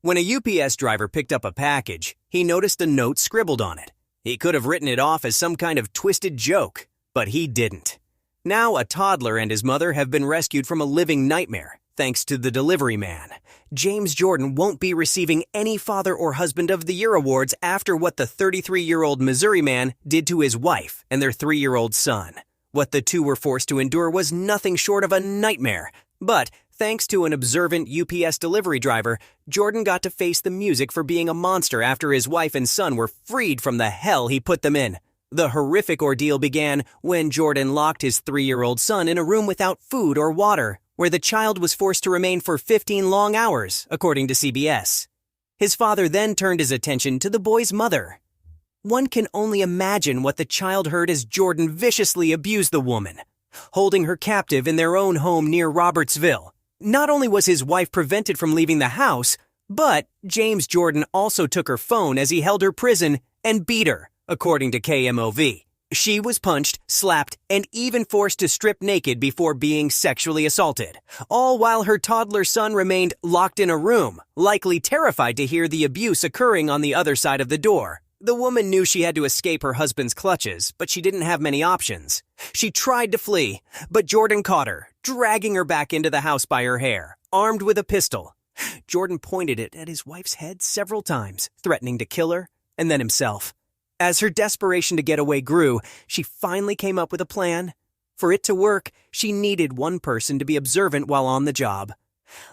When a UPS driver picked up a package, he noticed a note scribbled on it. He could have written it off as some kind of twisted joke, but he didn't. Now a toddler and his mother have been rescued from a living nightmare, thanks to the delivery man. James Jordan won't be receiving any Father or Husband of the Year awards after what the 33-year-old Missouri man did to his wife and their 3-year-old son. What the two were forced to endure was nothing short of a nightmare. But thanks to an observant UPS delivery driver, Jordan got to face the music for being a monster after his wife and son were freed from the hell he put them in. The horrific ordeal began when Jordan locked his 3-year-old son in a room without food or water, where the child was forced to remain for 15 long hours, according to CBS. His father then turned his attention to the boy's mother. One can only imagine what the child heard as Jordan viciously abused the woman, holding her captive in their own home near Robertsville. Not only was his wife prevented from leaving the house, but James Jordan also took her phone as he held her prison and beat her, according to KMOV. She was punched, slapped, and even forced to strip naked before being sexually assaulted, all while her toddler son remained locked in a room, likely terrified to hear the abuse occurring on the other side of the door. The woman knew she had to escape her husband's clutches, but she didn't have many options. She tried to flee, but Jordan caught her, dragging her back into the house by her hair, armed with a pistol. Jordan pointed it at his wife's head several times, threatening to kill her, and then himself. As her desperation to get away grew, she finally came up with a plan. For it to work, she needed one person to be observant while on the job.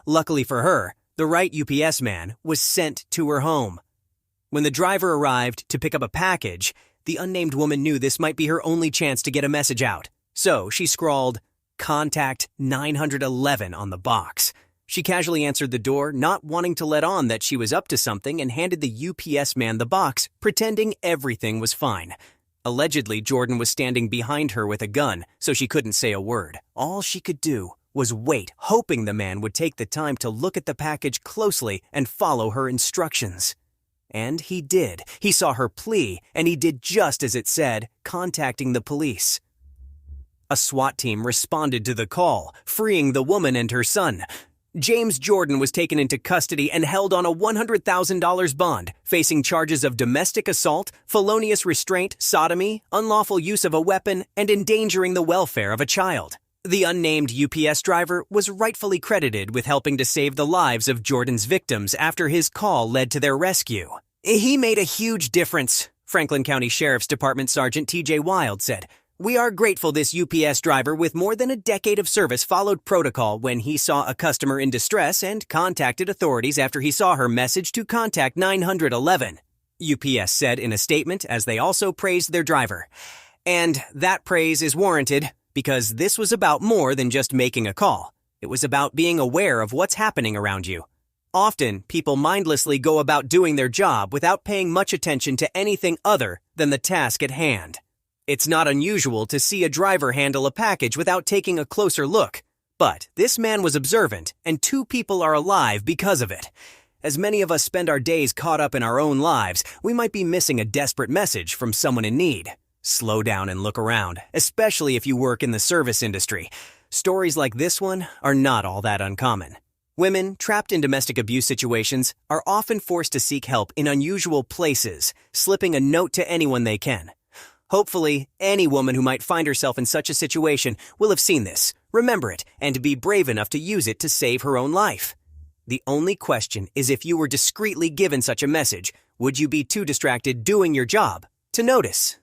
Luckily for her, the right UPS man was sent to her home. When the driver arrived to pick up a package, the unnamed woman knew this might be her only chance to get a message out. So she scrawled, "Contact 911" on the box. She casually answered the door, not wanting to let on that she was up to something, and handed the UPS man the box, pretending everything was fine. Allegedly, Jordan was standing behind her with a gun, so she couldn't say a word. All she could do was wait, hoping the man would take the time to look at the package closely and follow her instructions. And he did. He saw her plea, and he did just as it said, contacting the police. A SWAT team responded to the call, freeing the woman and her son. James Jordan was taken into custody and held on a $100,000 bond, facing charges of domestic assault, felonious restraint, sodomy, unlawful use of a weapon, and endangering the welfare of a child. The unnamed UPS driver was rightfully credited with helping to save the lives of Jordan's victims after his call led to their rescue. "He made a huge difference," Franklin County Sheriff's Department Sergeant TJ Wild said. "We are grateful this UPS driver with more than a decade of service followed protocol when he saw a customer in distress and contacted authorities after he saw her message to contact 911. UPS said in a statement as they also praised their driver. And that praise is warranted because this was about more than just making a call. It was about being aware of what's happening around you. Often, people mindlessly go about doing their job without paying much attention to anything other than the task at hand. It's not unusual to see a driver handle a package without taking a closer look. But this man was observant, and 2 people are alive because of it. As many of us spend our days caught up in our own lives, we might be missing a desperate message from someone in need. Slow down and look around, especially if you work in the service industry. Stories like this one are not all that uncommon. Women trapped in domestic abuse situations are often forced to seek help in unusual places, slipping a note to anyone they can. Hopefully, any woman who might find herself in such a situation will have seen this, remember it, and be brave enough to use it to save her own life. The only question is if you were discreetly given such a message, would you be too distracted doing your job to notice?